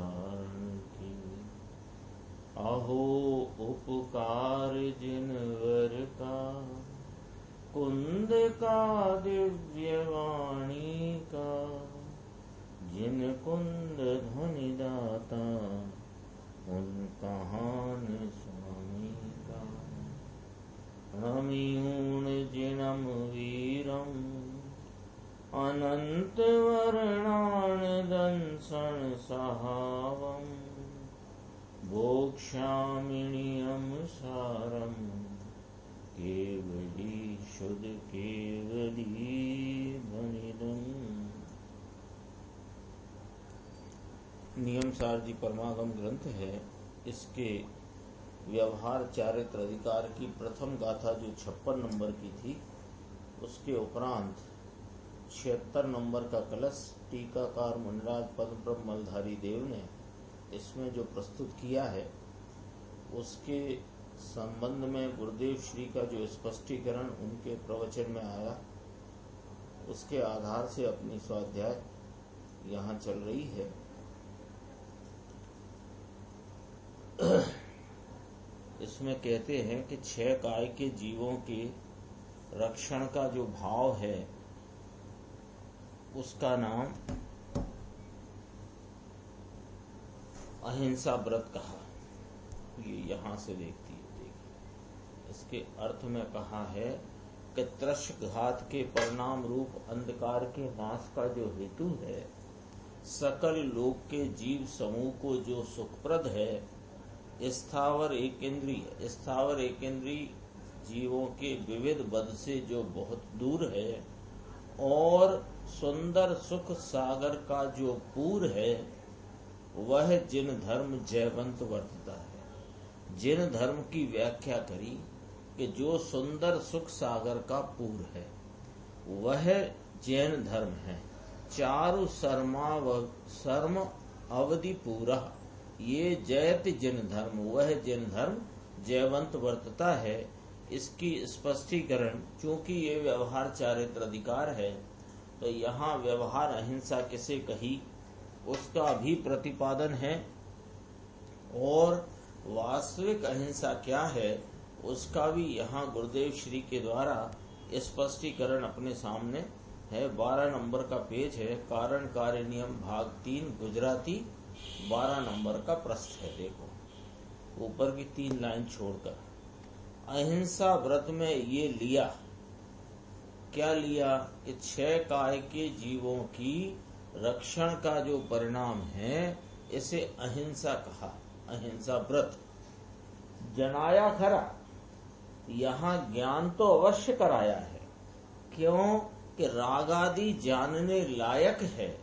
धारण की। अहो उपकार जिनवर का, कुंद का दिव्य वाणी का, जिन कुंद ध्वनि दाता, उन कहान स्वामी का। प्रणम्यूण जिनम वीरम, अनंत वर्णान दंसन सहावम, भोक्ष्यामिनियम सारम, केवली शुद्ध केवली बनिदम। नियम सार जी परमागम ग्रंथ है। इसके व्यवहार चारित्र अधिकार की प्रथम गाथा जो 56 नंबर की थी, उसके उपरांत 76 नंबर का कलश टीकाकार मुनिराज पद्मब्रह्म मलधारी देव ने इसमें जो प्रस्तुत किया है, उसके संबंध में गुरुदेव श्री का जो स्पष्टीकरण उनके प्रवचन में आया, उसके आधार से अपनी स्वाध्याय यहाँ चल रही है। इसमें कहते हैं कि 6 काय के जीवों के रक्षण का जो भाव है, उसका नाम अहिंसा व्रत कहा। ये यहां से देखिए, इसके अर्थ में कहा है कि त्रस्घात के परिणाम रूप अंधकार के नाश का जो हेतु है, सकल लोक के जीव समूह को जो सुखप्रद है, स्थावर एकेंद्रीय जीवों के विविध बद से जो बहुत दूर है, और सुंदर सुख सागर का जो पूर है, वह जिन धर्म जयवंत वर्तता है। जिन धर्म की व्याख्या करी कि जो सुंदर सुख सागर का पूर है, वह जैन धर्म है। चारु शर्म अवधि पूरा, ये जयत जिन धर्म, वह जिन धर्म जयवंत वर्तता है। इसकी स्पष्टीकरण, चूंकि ये व्यवहार चारित्र अधिकार है, तो यहाँ व्यवहार अहिंसा किसे कही, उसका भी प्रतिपादन है, और वास्तविक अहिंसा क्या है, उसका भी यहाँ गुरुदेव श्री के द्वारा स्पष्टीकरण अपने सामने है। 12 नंबर का पेज है, कारण कार्य नियम भाग 3 गुजराती, 12 नंबर का प्रश्न है। देखो ऊपर की 3 लाइन छोड़कर, अहिंसा व्रत में ये लिया, क्या लिया कि 6 काय के जीवों की रक्षण का जो परिणाम है, इसे अहिंसा कहा, अहिंसा व्रत। जनाया खरा, यहाँ ज्ञान तो अवश्य कराया है, क्यों कि राग आदि जानने लायक है,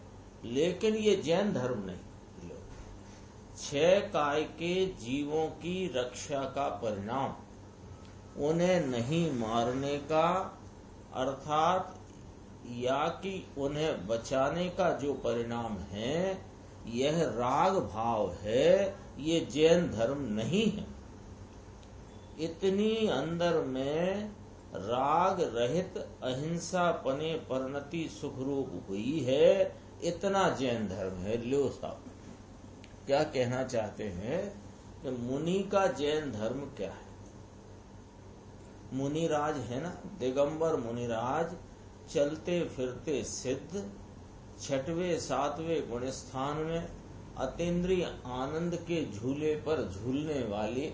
लेकिन ये जैन धर्म नहीं। 6 काय के जीवों की रक्षा का परिणाम उन्हें नहीं मारने का, अर्थात या कि उन्हें बचाने का जो परिणाम है, यह राग भाव है, ये जैन धर्म नहीं है। इतनी अंदर में राग रहित अहिंसा पने परिणति सुखरूप हुई है, इतना जैन धर्म है। लो साहब क्या कहना चाहते हैं कि मुनि का जैन धर्म क्या है। मुनिराज है ना, दिगंबर मुनिराज, चलते फिरते सिद्ध, 6वें 7वें गुण स्थान में अतीन्द्रिय आनंद के झूले पर झूलने वाले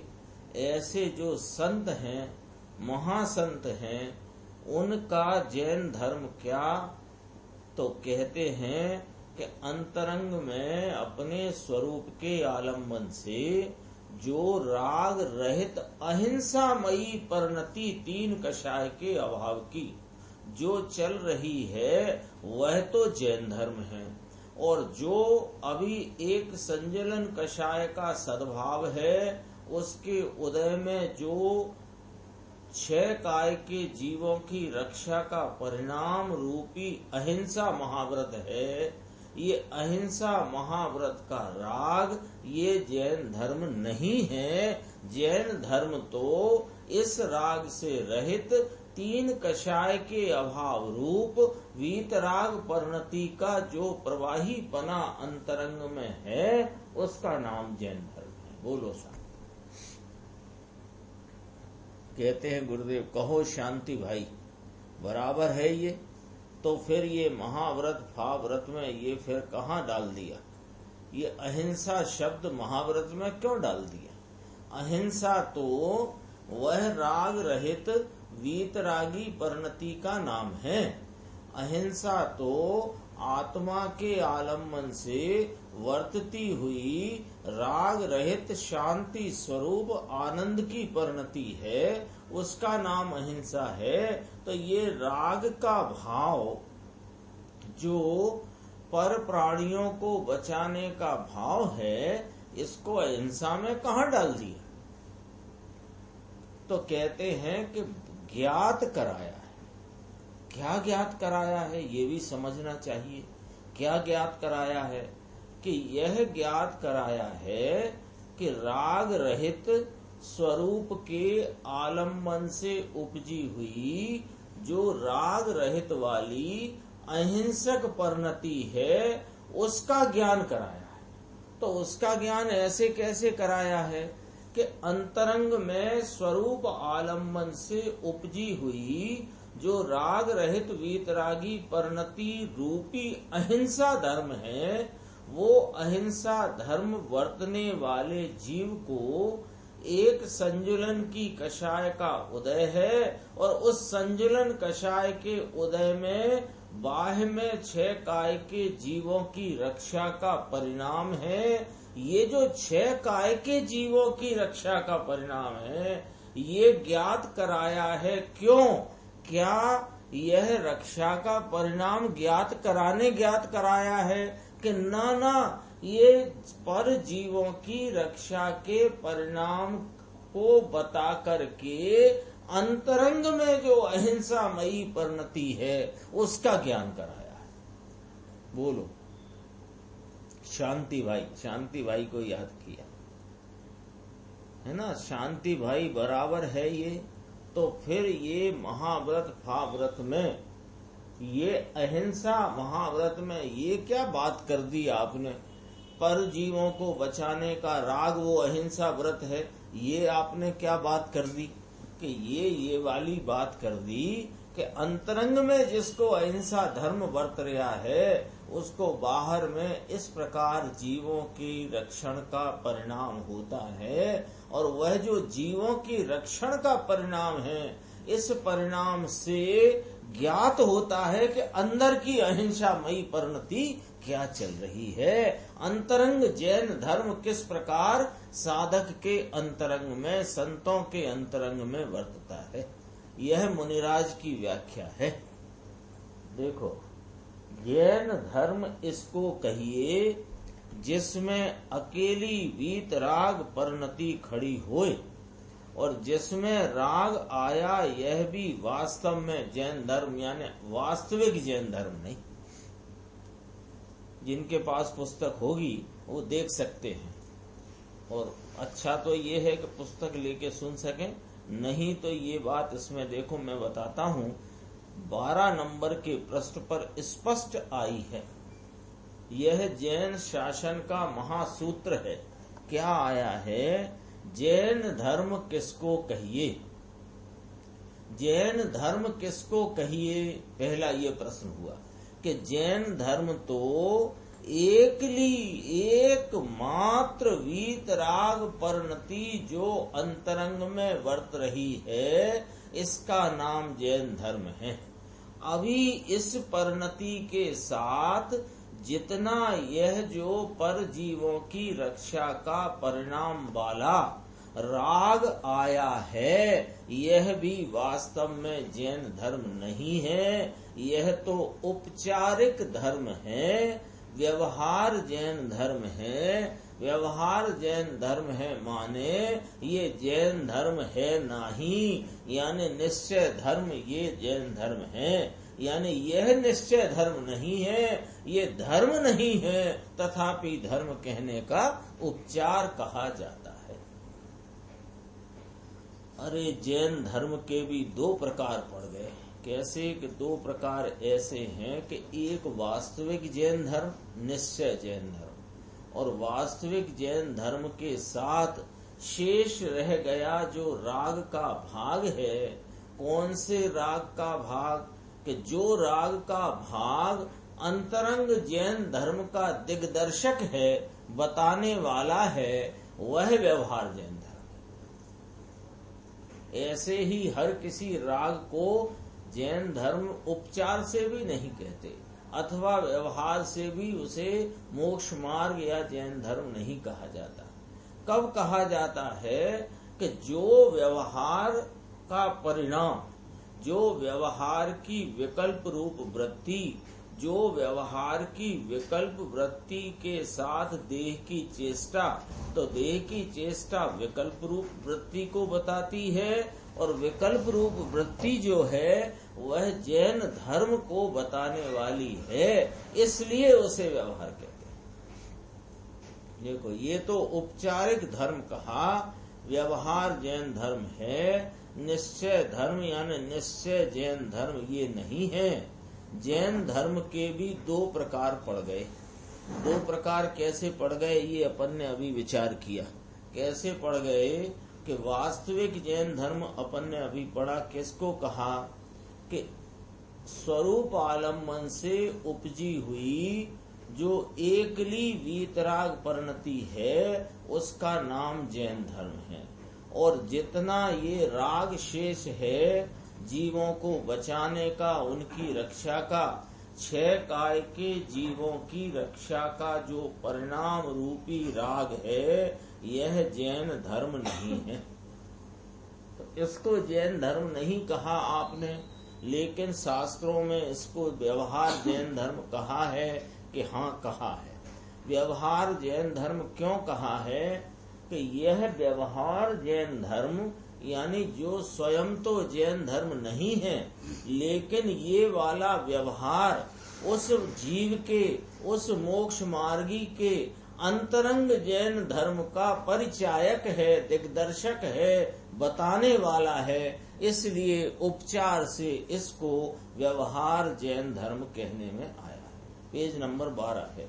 ऐसे जो संत हैं, महासंत हैं, उनका जैन धर्म क्या, तो कहते हैं कि अंतरंग में अपने स्वरूप के आलम्बन से जो राग रहित अहिंसामयी परिणति 3 कषाय के अभाव की जो चल रही है, वह तो जैन धर्म है। और जो अभी एक संजलन कषाय का सद्भाव है, उसके उदय में जो 6 काय के जीवों की रक्षा का परिणाम रूपी अहिंसा महाव्रत है, ये अहिंसा महाव्रत का राग ये जैन धर्म नहीं है। जैन धर्म तो इस राग से रहित तीन कषाय के अभाव रूप वीतराग परिणति का जो प्रवाही पना अंतरंग में है उसका नाम जैन धर्म है। बोलो सा। कहते हैं गुरुदेव कहो शांति भाई बराबर है ये, तो फिर ये महाव्रत फाव्रत में ये फिर कहाँ डाल दिया? ये अहिंसा शब्द महाव्रत में क्यों डाल दिया? अहिंसा तो वह राग रहित वीतरागी परिणति का नाम है। अहिंसा तो आत्मा के आलम्बन से वर्तती हुई राग रहित शांति स्वरूप आनंद की परिणति है, उसका नाम अहिंसा है। तो ये राग का भाव जो पर प्राणियों को बचाने का भाव है, इसको अहिंसा में कहाँ डाल दिया? तो कहते हैं कि ज्ञात कराया है। क्या ज्ञात कराया है ये भी समझना चाहिए। क्या ज्ञात कराया है? कि यह ज्ञात कराया है कि राग रहित स्वरूप के आलम्बन से उपजी हुई जो राग रहित वाली अहिंसक परिणति है उसका ज्ञान कराया है। तो उसका ज्ञान ऐसे कैसे कराया है कि अंतरंग में स्वरूप आलम्बन से उपजी हुई जो राग रहित वीतरागी परिणति रूपी अहिंसा धर्म है, वो अहिंसा धर्म वर्तने वाले जीव को एक संजुलन की कषाय का उदय है, और उस संजुलन कषाय के उदय में बाह्य में 6 काय के जीवों की रक्षा का परिणाम है। ये जो 6 काय के जीवों की रक्षा का परिणाम है ये ज्ञात कराया है। क्यों? क्या यह रक्षा का परिणाम ज्ञात कराया है कि ना ये पर जीवों की रक्षा के परिणाम को बता करके अंतरंग में जो अहिंसामयी परिणति है उसका ज्ञान कराया है। बोलो शांति भाई को याद किया है ना? शांति भाई बराबर है ये। तो फिर ये महाव्रत फाव्रत में ये अहिंसा महाव्रत में ये क्या बात कर दी आपने? पर जीवों को बचाने का राग वो अहिंसा व्रत है, ये आपने क्या बात कर दी? कि ये वाली बात कर दी कि अंतरंग में जिसको अहिंसा धर्म वर्त रहा है उसको बाहर में इस प्रकार जीवों की रक्षण का परिणाम होता है, और वह जो जीवों की रक्षण का परिणाम है इस परिणाम से ज्ञात होता है कि अंदर की अहिंसामयी परिणति क्या चल रही है। अंतरंग जैन धर्म किस प्रकार साधक के अंतरंग में, संतों के अंतरंग में वर्तता है, यह मुनिराज की व्याख्या है। देखो जैन धर्म इसको कहिए जिसमें अकेली वीतराग परिणति खड़ी होए और जिसमें राग आया, यह भी वास्तव में जैन धर्म यानी वास्तविक जैन धर्म नहीं। जिनके पास पुस्तक होगी वो देख सकते हैं, और अच्छा तो ये है कि पुस्तक लेके सुन सकें, नहीं तो ये बात इसमें देखो मैं बताता हूँ। 12 नंबर के पृष्ठ पर स्पष्ट आई है। यह जैन शासन का महासूत्र है। क्या आया है? जैन धर्म किसको कहिए? जैन धर्म किसको कहिए? पहला ये प्रश्न हुआ कि जैन धर्म तो एकमात्र वीतराग परिणति जो अंतरंग में वर्त रही है इसका नाम जैन धर्म है। अभी इस परिणति के साथ जितना यह जो पर जीवों की रक्षा का परिणाम वाला राग आया है, यह भी वास्तव में जैन धर्म नहीं है। यह तो औपचारिक धर्म है, व्यवहार जैन धर्म है। व्यवहार जैन धर्म है माने ये जैन धर्म है नहीं, यानी निश्चय धर्म ये जैन धर्म है। यानी यह निश्चय धर्म नहीं है, ये धर्म नहीं है, तथापि धर्म कहने का उपचार कहा जाता है। अरे जैन धर्म के भी दो प्रकार पड़ गए। कैसे कि दो प्रकार ऐसे हैं कि एक वास्तविक जैन धर्म, निश्चय जैन धर्म, और वास्तविक जैन धर्म के साथ शेष रह गया जो राग का भाग है। कौन से राग का भाग? कि जो राग का भाग अंतरंग जैन धर्म का दिग्दर्शक है, बताने वाला है, वह व्यवहार जैन धर्म। ऐसे ही हर किसी राग को जैन धर्म उपचार से भी नहीं कहते, अथवा व्यवहार से भी उसे मोक्ष मार्ग या जैन धर्म नहीं कहा जाता। कब कहा जाता है? कि जो व्यवहार का परिणाम, जो व्यवहार की विकल्प रूप वृत्ति, जो व्यवहार की विकल्प वृत्ति के साथ देह की चेष्टा, तो देह की चेष्टा विकल्प रूप वृत्ति को बताती है, और विकल्प रूप वृत्ति जो है वह जैन धर्म को बताने वाली है, इसलिए उसे व्यवहार कहते हैं। देखो, ये तो औपचारिक धर्म कहा, व्यवहार जैन धर्म है। निश्चय धर्म यानी निश्चय जैन धर्म ये नहीं है। जैन धर्म के भी दो प्रकार पड़ गए। दो प्रकार कैसे पड़ गए ये अपन ने अभी विचार किया। कैसे पड़ गए? कि वास्तविक जैन धर्म अपन ने अभी पढ़ा, किसको कहा? कि स्वरूप आलम्बन से उपजी हुई जो एकली वीतराग परिणति है, उसका नाम जैन धर्म है। और जितना ये राग शेष है जीवों को बचाने का, उनकी रक्षा का, छह काय के जीवों की रक्षा का जो परिणाम रूपी राग है, यह जैन धर्म नहीं है। तो इसको जैन धर्म नहीं कहा आपने, लेकिन शास्त्रों में इसको व्यवहार जैन धर्म कहा है कि हाँ कहा है। व्यवहार जैन धर्म क्यों कहा है? कि यह व्यवहार जैन धर्म यानी जो स्वयं तो जैन धर्म नहीं है, लेकिन ये वाला व्यवहार उस जीव के, उस मोक्ष मार्गी के अंतरंग जैन धर्म का परिचायक है, दिग्दर्शक है, बताने वाला है। इसलिए उपचार से इसको व्यवहार जैन धर्म कहने में आया है। पेज नंबर 12 है,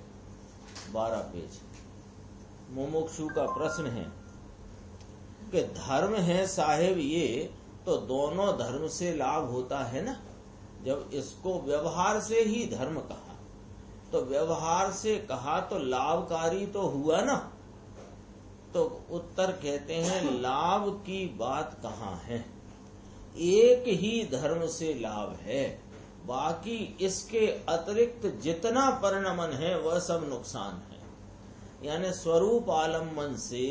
12 पेज। मुमुक्षु का प्रश्न है कि धर्म है साहेब ये, तो दोनों धर्म से लाभ होता है ना। जब इसको व्यवहार से ही धर्म कहा, तो व्यवहार से कहा तो लाभकारी तो हुआ ना। तो उत्तर कहते हैं लाभ की बात कहाँ है? एक ही धर्म से लाभ है, बाकी इसके अतिरिक्त जितना परिणमन है वह सब नुकसान है। यानी स्वरूप आलम्बन से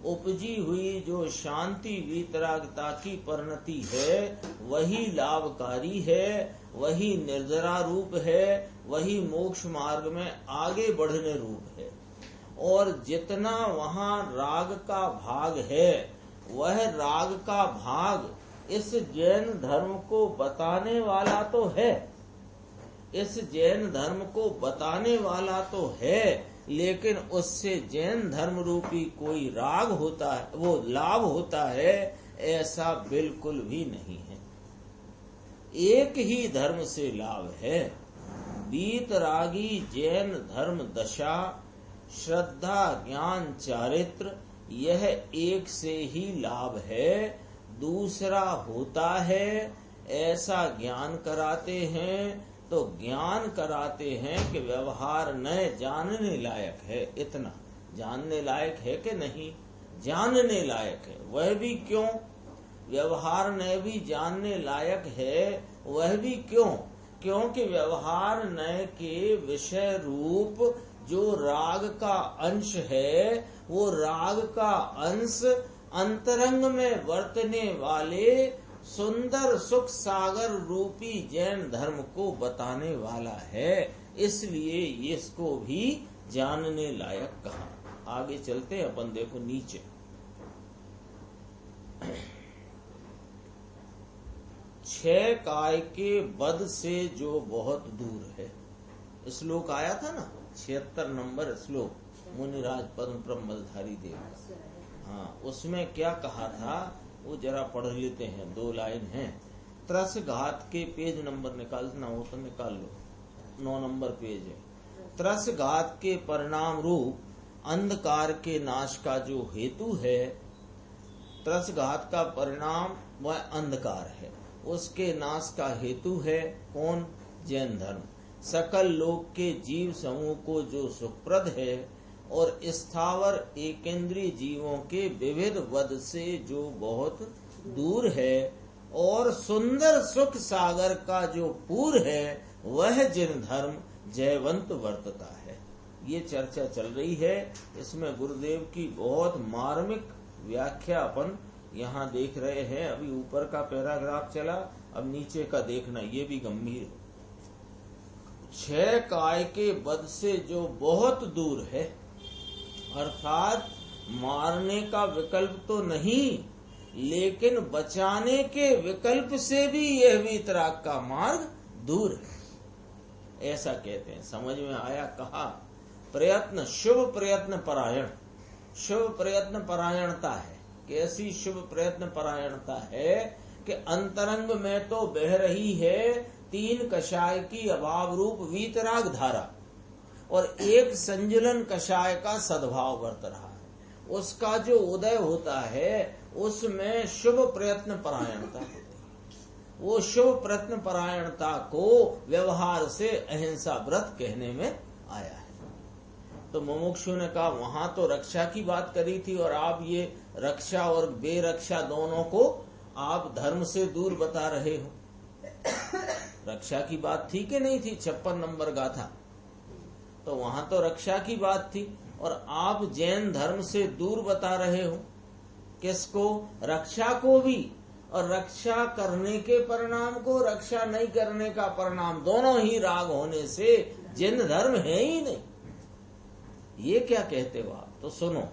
उपजी हुई जो शांति वीतरागता की परिणति है, वही लाभकारी है, वही निर्जरा रूप है, वही मोक्ष मार्ग में आगे बढ़ने रूप है। और जितना वहाँ राग का भाग है, वह राग का भाग इस जैन धर्म को बताने वाला तो है, इस जैन धर्म को बताने वाला तो है, लेकिन उससे जैन धर्म रूपी कोई राग होता है, वो लाभ होता है, ऐसा बिल्कुल भी नहीं है। एक ही धर्म से लाभ है। वीतरागी जैन धर्म दशा, श्रद्धा, ज्ञान, चारित्र, यह एक से ही लाभ है। दूसरा होता है, ऐसा ज्ञान कराते हैं, तो ज्ञान कराते हैं कि व्यवहार न जानने लायक है। इतना जानने लायक है कि नहीं? जानने लायक है। वह भी क्यों? व्यवहार न भी जानने लायक है, वह भी क्यों? क्योंकि व्यवहार न के विषय रूप जो राग का अंश है, वो राग का अंश अंतरंग में वर्तने वाले सुंदर सुख सागर रूपी जैन धर्म को बताने वाला है। इसलिए इसको भी जानने लायक कहा। आगे चलते हैं अपन, देखो नीचे छह काय के बद से जो बहुत दूर है, श्लोक आया था ना, 76 नंबर श्लोक, मुनिराज पद्म ब्रह्मधारी देव। हाँ, उसमें क्या कहा था वो जरा पढ़ लेते हैं, 2 लाइन है। त्रसघात के पेज नंबर निकालना हो तो निकाल लो, 9 नंबर पेज है। त्रसघात के परिणाम रूप अंधकार के नाश का जो हेतु है, त्रसघात का परिणाम वह अंधकार है, उसके नाश का हेतु है कौन? जैन धर्म। सकल लोक के जीव समूह को जो सुखप्रद है और स्थावर एकेंद्रीय जीवों के विविध वध से जो बहुत दूर है और सुंदर सुख सागर का जो पूर है, वह जिन धर्म जयवंत वर्तता है। ये चर्चा चल रही है। इसमें गुरुदेव की बहुत मार्मिक व्याख्या अपन यहाँ देख रहे हैं। अभी ऊपर का पैराग्राफ चला, अब नीचे का देखना, ये भी गंभीर है। 6 काय के वध से जो बहुत दूर है, अर्थात मारने का विकल्प तो नहीं, लेकिन बचाने के विकल्प से भी यह वीतराग का मार्ग दूर है, ऐसा कहते हैं। समझ में आया? कहा प्रयत्न, शुभ प्रयत्न परायण। शुभ प्रयत्न परायणता है। कैसी शुभ प्रयत्न परायणता है कि अंतरंग में तो बह रही है 3 कषाय की अभाव रूप वीतराग धारा और एक संजलन कषाय का सद्भाव वर्त रहा है। उसका जो उदय होता है उसमें शुभ प्रयत्न परायणता होती है। वो शुभ प्रयत्न परायणता को व्यवहार से अहिंसा व्रत कहने में आया है। तो मुमुक्षु ने कहा वहां तो रक्षा की बात करी थी और आप ये रक्षा और बेरक्षा दोनों को आप धर्म से दूर बता रहे हो। रक्षा की बात थी कि नहीं थी? 56 नंबर गाथा, तो वहां तो रक्षा की बात थी और आप जैन धर्म से दूर बता रहे हो। किसको? रक्षा को भी, और रक्षा करने के परिणाम को, रक्षा नहीं करने का परिणाम, दोनों ही राग होने से जैन धर्म है ही नहीं। ये क्या कहते हो आप? तो सुनो,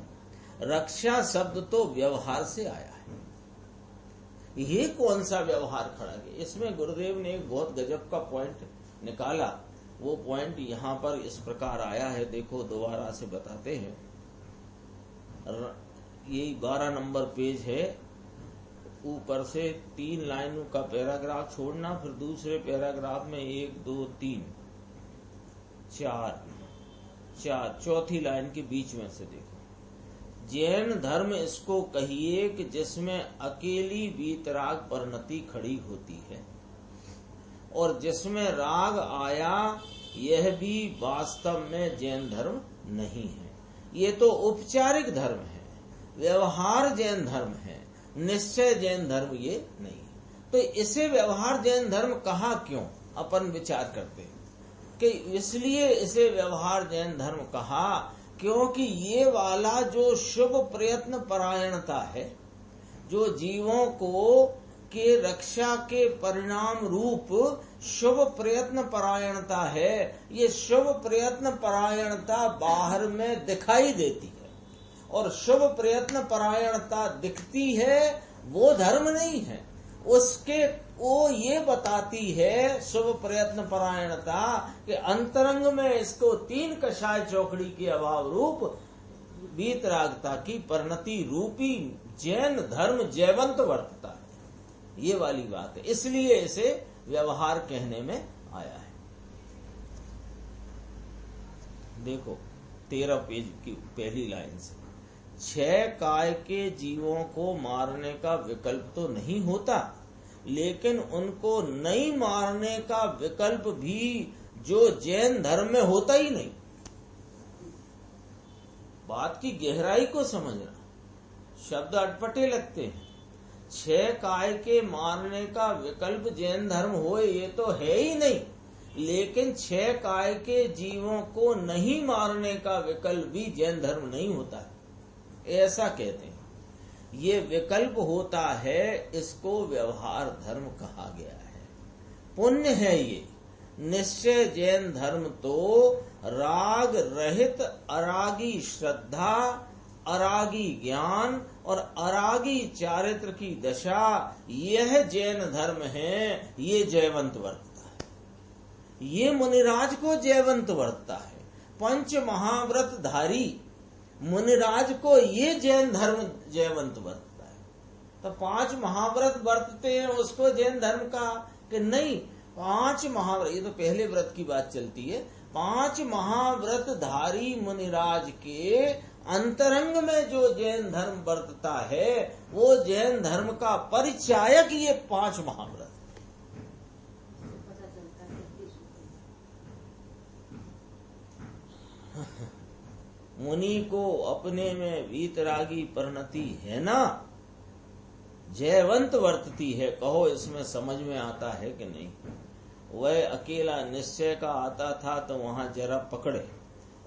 रक्षा शब्द तो व्यवहार से आया है। ये कौन सा व्यवहार खड़ा किया? इसमें गुरुदेव ने एक बहुत गजब का पॉइंट निकाला। वो पॉइंट यहाँ पर इस प्रकार आया है, देखो दोबारा से बताते हैं। ये 12 नंबर पेज है, ऊपर से 3 लाइनों का पैराग्राफ छोड़ना, फिर दूसरे पैराग्राफ में 1 2 3 4 चौथी लाइन के बीच में से देखो। जैन धर्म इसको कहिए कि जिसमें अकेली वीतराग परिणति खड़ी होती है और जिसमें राग आया, यह भी वास्तव में जैन धर्म नहीं है। ये तो औपचारिक धर्म है, व्यवहार जैन धर्म है, निश्चय जैन धर्म ये नहीं है। तो इसे व्यवहार जैन धर्म कहा क्यों? अपन विचार करते हैं कि इसलिए इसे व्यवहार जैन धर्म कहा क्योंकि ये वाला जो शुभ प्रयत्न परायणता है, जो जीवों को के रक्षा के परिणाम रूप शुभ प्रयत्न परायणता है, ये शुभ प्रयत्न परायणता बाहर में दिखाई देती है और शुभ प्रयत्न परायणता दिखती है, वो धर्म नहीं है। उसके वो ये बताती है शुभ प्रयत्न परायणता कि अंतरंग में इसको 3 कषाय चौकड़ी के अभाव रूप वीतरागता की परिणति रूपी जैन धर्म जयवंत वर्तता है। ये वाली बात है, इसलिए इसे व्यवहार कहने में आया है। देखो 13 पेज की पहली लाइन से, 6 काय के जीवों को मारने का विकल्प तो नहीं होता, लेकिन उनको नहीं मारने का विकल्प भी जो जैन धर्म में होता ही नहीं। बात की गहराई को समझना, शब्द अटपटे लगते हैं। 6 काय के मारने का विकल्प जैन धर्म हो ये तो है ही नहीं, लेकिन 6 काय के जीवों को नहीं मारने का विकल्प भी जैन धर्म नहीं होता है, ऐसा कहते हैं। ये विकल्प होता है, इसको व्यवहार धर्म कहा गया है। पुण्य है ये। निश्चय जैन धर्म तो राग रहित अरागी श्रद्धा, अरागी ज्ञान और अरागी चारित्र की दशा, यह जैन धर्म है। ये जयवंत वर्तता है, ये मुनिराज को जयवंत वर्तता है। पंच महाव्रत धारी मुनिराज को ये जैन धर्म जयवंत वर्तता है। तो 5 महाव्रत वर्तते हैं उसको जैन धर्म का कि नहीं? 5 महाव्रत, ये तो पहले व्रत की बात चलती है। 5 महाव्रत धारी मुनिराज के अंतरंग में जो जैन धर्म वर्तता है वो जैन धर्म का परिचायक ये 5 महाव्रत। मुनि को अपने में वीतरागी परिणति है ना, जयवंत वर्तती है, कहो इसमें समझ में आता है कि नहीं? वह अकेला निश्चय का आता था तो वहां जरा पकड़े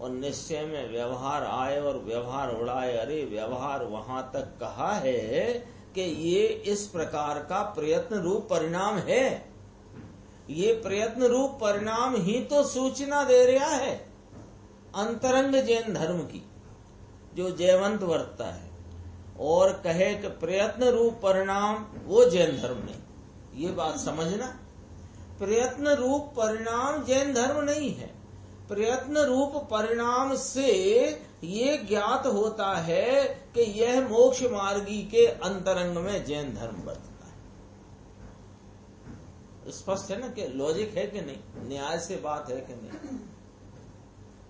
और निश्चय में व्यवहार आए और व्यवहार उड़ाए। अरे व्यवहार वहां तक कहा है कि ये इस प्रकार का प्रयत्न रूप परिणाम है। ये प्रयत्न रूप परिणाम ही तो सूचना दे रहा है अंतरंग जैन धर्म की, जो जयवंत वर्तता है। और कहे कि प्रयत्न रूप परिणाम वो जैन धर्म नहीं, ये बात समझना। प्रयत्न रूप परिणाम जैन धर्म नहीं है। प्रयत्न रूप परिणाम से ये ज्ञात होता है कि यह मोक्ष मार्गी के अंतरंग में जैन धर्म वर्तता है। स्पष्ट है ना? कि लॉजिक है कि नहीं? न्याय से बात है कि नहीं?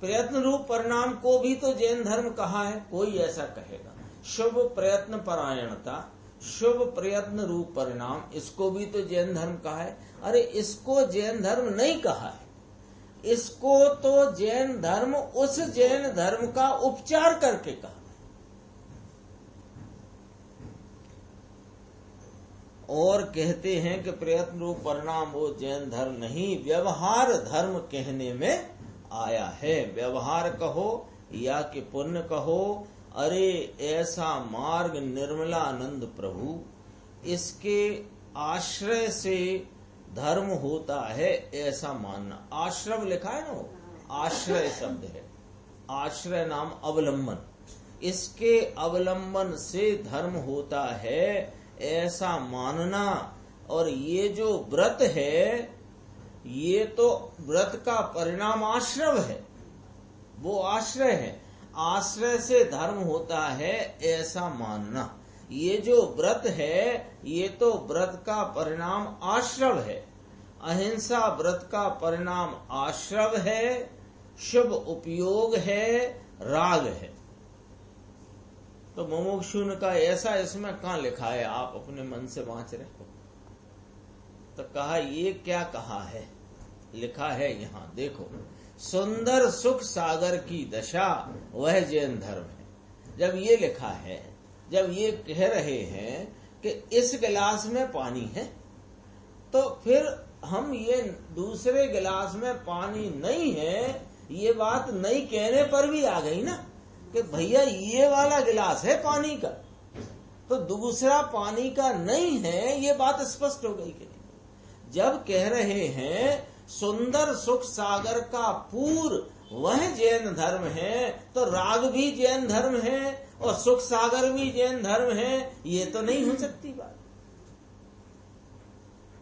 प्रयत्न रूप परिणाम को भी तो जैन धर्म कहा है। कोई ऐसा कहेगा शुभ प्रयत्न परायणता, शुभ प्रयत्न रूप परिणाम, इसको भी तो जैन धर्म कहा है। अरे इसको जैन धर्म नहीं कहा है, इसको तो जैन धर्म उस जैन धर्म का उपचार करके कहा। और कहते हैं कि प्रयत्न रूप परिणाम वो जैन धर्म नहीं, व्यवहार धर्म कहने में आया है। व्यवहार कहो या कि पुण्य कहो, अरे ऐसा मार्ग निर्मलानंद प्रभु, इसके आश्रय से धर्म होता है ऐसा मानना। आश्रम लिखा है ना, वो आश्रय शब्द है। आश्रय नाम अवलंबन, इसके अवलंबन से धर्म होता है ऐसा मानना। और ये जो व्रत है ये तो व्रत का परिणाम आश्रय है, वो आश्रय है। आश्रय से धर्म होता है ऐसा मानना। ये जो व्रत है ये तो व्रत का परिणाम आश्रय है। अहिंसा व्रत का परिणाम आश्रय है, शुभ उपयोग है, राग है। तो मुमुक्षु ने कहा ऐसा इसमें कहाँ लिखा है? आप अपने मन से वांच रहे हो। तो कहा ये क्या कहा है? लिखा है यहाँ देखो, सुंदर सुख सागर की दशा वह जैन धर्म है। जब ये लिखा है, जब ये कह रहे हैं कि इस गिलास में पानी है, तो फिर हम ये दूसरे गिलास में पानी नहीं है, ये बात नहीं कहने पर भी आ गई ना कि भैया ये वाला गिलास है पानी का, तो दूसरा पानी का नहीं है, ये बात स्पष्ट हो गई कि नहीं? जब कह रहे हैं सुंदर सुख सागर का पूर वह जैन धर्म है, तो राग भी जैन धर्म है और सुख सागर भी जैन धर्म है, ये तो नहीं हो सकती बात।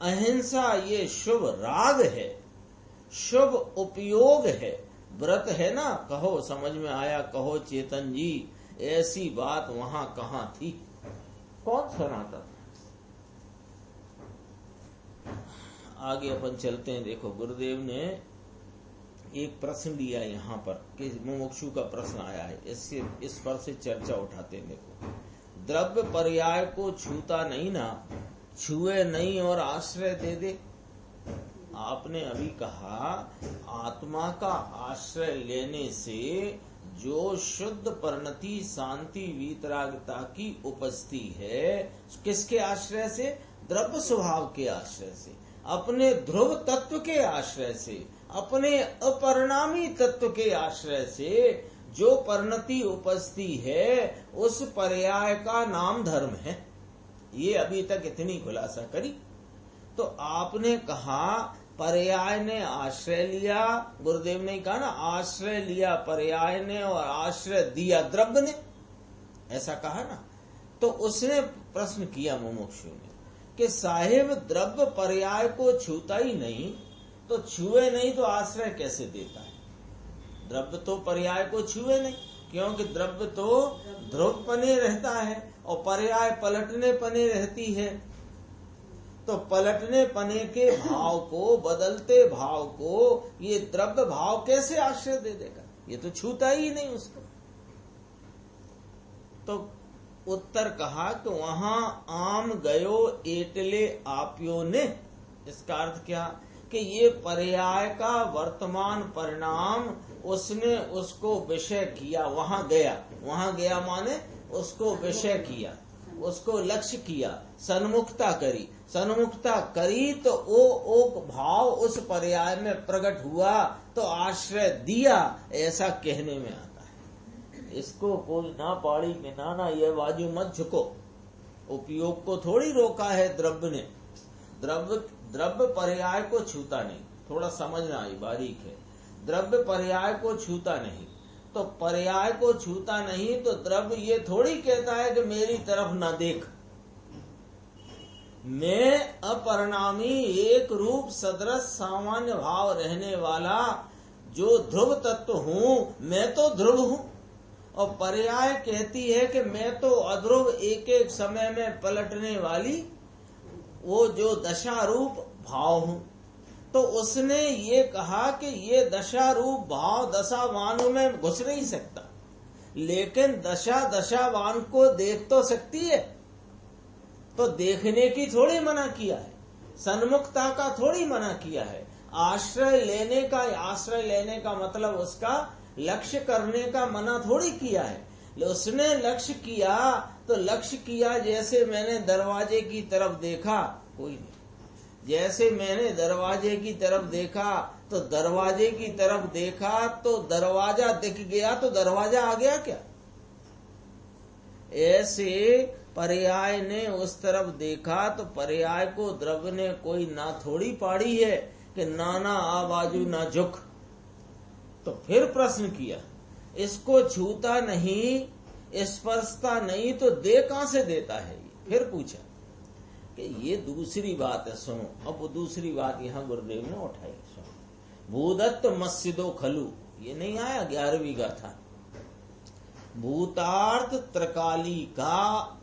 अहिंसा ये शुभ राग है, शुभ उपयोग है, व्रत है ना। कहो समझ में आया? कहो चेतन जी, ऐसी बात वहां कहाँ थी? कौन सुनाता था? आगे अपन चलते हैं। देखो गुरुदेव ने एक प्रश्न लिया यहाँ पर कि मुमुक्षु का प्रश्न आया है, इससे इस पर से चर्चा उठाते हैं। देखो, द्रव्य पर्याय को छूता नहीं ना, छुए नहीं और आश्रय दे दे। आपने अभी कहा आत्मा का आश्रय लेने से जो शुद्ध परिणति शांति वीतरागता की उपजती है, किसके आश्रय से? द्रव्य स्वभाव के आश्रय से, अपने ध्रुव तत्व के आश्रय से, अपने अपरिणामी तत्व के आश्रय से जो परिणति उपजती है उस पर्याय का नाम धर्म है। ये अभी तक इतनी खुलासा करी। तो आपने कहा पर्याय ने आश्रय लिया, गुरुदेव ने कहा ना आश्रय लिया पर्याय ने और आश्रय दिया द्रव्य ने, ऐसा कहा ना। तो उसने प्रश्न किया मुमुक्षु ने कि साहिब द्रव्य पर्याय को छूता ही नहीं, तो छुए नहीं तो आश्रय कैसे देता है? द्रव्य तो पर्याय को छुए नहीं, क्योंकि द्रव्य तो ध्रुव पने रहता है और पर्याय पलटने पने रहती है। तो पलटने पने के भाव को, बदलते भाव को ये द्रव्य भाव कैसे आश्रय दे देगा? ये तो छूता ही नहीं उसको। तो उत्तर कहा कि वहां आम गयो एटले आप्यो ने। इसका अर्थ क्या कि ये पर्याय का वर्तमान परिणाम उसने उसको विषय किया, वहां गया माने उसको विषय किया, उसको लक्ष्य किया, सन्मुखता करी तो वो भाव उस पर्याय में प्रकट हुआ तो आश्रय दिया, ऐसा कहने में आता है। इसको कोई ना पाड़ी में ना ये बाजू मत झुको। उपयोग को थोड़ी रोका है द्रव्य ने। द्रव्य पर्याय को छूता नहीं, थोड़ा समझना ये बारीक है। द्रव्य पर्याय को छूता नहीं, तो पर्याय को छूता नहीं तो द्रव्य ये थोड़ी कहता है कि मेरी तरफ न देख। मैं अपरिणामी एक रूप सदृश सामान्य भाव रहने वाला जो ध्रुव तत्व हूँ, मैं तो ध्रुव हूँ। और पर्याय कहती है कि मैं तो अध्रुव एक एक समय में पलटने वाली वो जो दशा रूप भाव हूँ। तो उसने ये कहा कि ये दशा रूप भाव दशावान में घुस नहीं सकता, लेकिन दशावान को देख तो सकती है। तो देखने की थोड़ी मना किया है, सन्मुखता का थोड़ी मना किया है। आश्रय लेने का मतलब उसका लक्ष्य करने का मना थोड़ी किया है। उसने लक्ष्य किया तो लक्ष्य किया जैसे मैंने दरवाजे की तरफ देखा, कोई नहीं। जैसे मैंने दरवाजे की तरफ देखा तो दरवाजे की तरफ देखा तो दरवाजा दिख गया तो दरवाजा आ गया क्या? ऐसे पर्याय ने उस तरफ देखा तो पर्याय को द्रव्य ने कोई ना थोड़ी पाड़ी है कि नाना आ बाजू ना झुक। तो फिर प्रश्न किया, इसको छूता नहीं, स्पर्शता नहीं तो दे कहां से देता है? फिर पूछा कि ये दूसरी बात है, सुनो। अब वो दूसरी बात यहाँ गुरुदेव ने उठाई, सुनो। भूदत्त मस्जिदो खलु, ये नहीं आया 11वीं गाथा। भूतार्थ त्रकाली का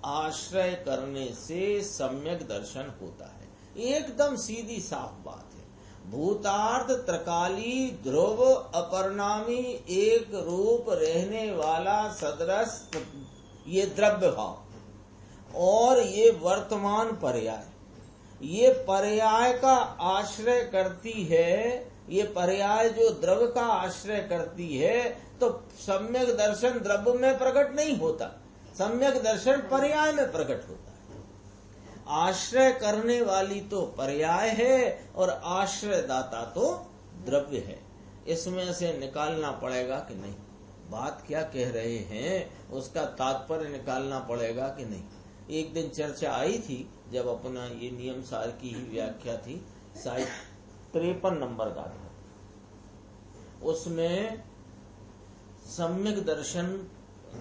आश्रय करने से सम्यक दर्शन होता है। एकदम सीधी साफ बात है। भूतार्थ त्रकाली ध्रुव अपरिणामी एक रूप रहने वाला सदृश ये द्रव्य भाव और ये वर्तमान पर्याय, ये पर्याय का आश्रय करती है। ये पर्याय जो द्रव्य का आश्रय करती है तो सम्यक दर्शन द्रव्य में प्रकट नहीं होता, सम्यक दर्शन पर्याय में प्रकट होता है। आश्रय करने वाली तो पर्याय है और आश्रय दाता तो द्रव्य है। इसमें से निकालना पड़ेगा कि नहीं, बात क्या कह रहे हैं उसका तात्पर्य निकालना पड़ेगा कि नहीं। एक दिन चर्चा आई थी जब अपना ये नियम सार की ही व्याख्या थी, 53 नंबर का था। उसमें सम्यक दर्शन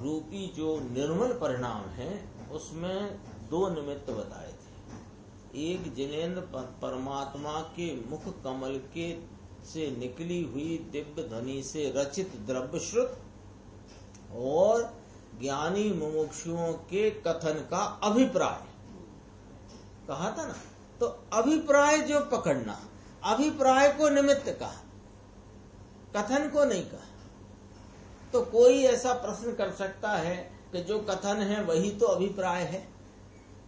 रूपी जो निर्मल परिणाम है उसमें 2 निमित्त बताए थे। एक जिनेन्द्र परमात्मा के मुख कमल के से निकली हुई दिव्य ध्वनि से रचित द्रव्य श्रुत और ज्ञानी मुमुक्षुओं के कथन का अभिप्राय कहा था ना। तो अभिप्राय जो पकड़ना, अभिप्राय को निमित्त कहा, कथन को नहीं कहा। तो कोई ऐसा प्रश्न कर सकता है कि जो कथन है वही तो अभिप्राय है।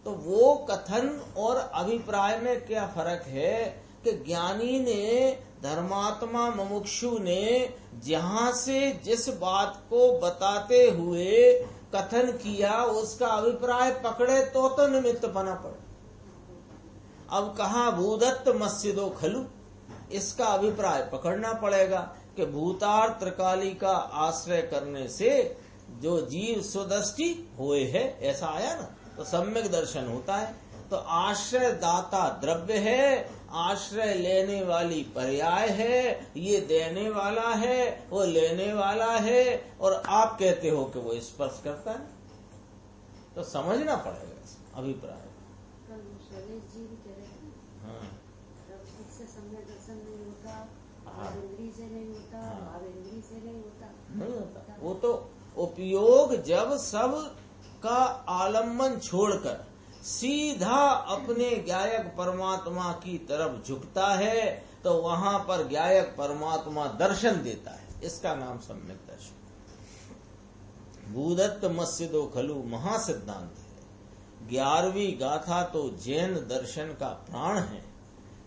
तो वो कथन और अभिप्राय में क्या फर्क है कि ज्ञानी ने, धर्मात्मा मुमुक्षु ने जहां से जिस बात को बताते हुए कथन किया उसका अभिप्राय पकड़े तो निमित्त बना पड़े। अब कहा भूदत्त मस्जिदो खलु, इसका अभिप्राय पकड़ना पड़ेगा कि भूतार त्रिकाली का आश्रय करने से जो जीव स्वदृष्टि हुए है, ऐसा आया ना, तो सम्यक दर्शन होता है। तो आश्रय दाता द्रव्य है, आश्रय लेने वाली पर्याय है, ये देने वाला है, वो लेने वाला है, और आप कहते हो कि वो स्पर्श करता है। तो समझना पड़ेगा अभिप्राय। हाँ, नहीं होता। वो तो उपयोग जब सब का आलम्बन छोड़कर सीधा अपने ज्ञायक परमात्मा की तरफ झुकता है तो वहां पर ज्ञायक परमात्मा दर्शन देता है। इसका नाम सम्यक दर्शन। भूदत्त मस्जिदो खलु महासिद्धांत है। 11वीं गाथा तो जैन दर्शन का प्राण है।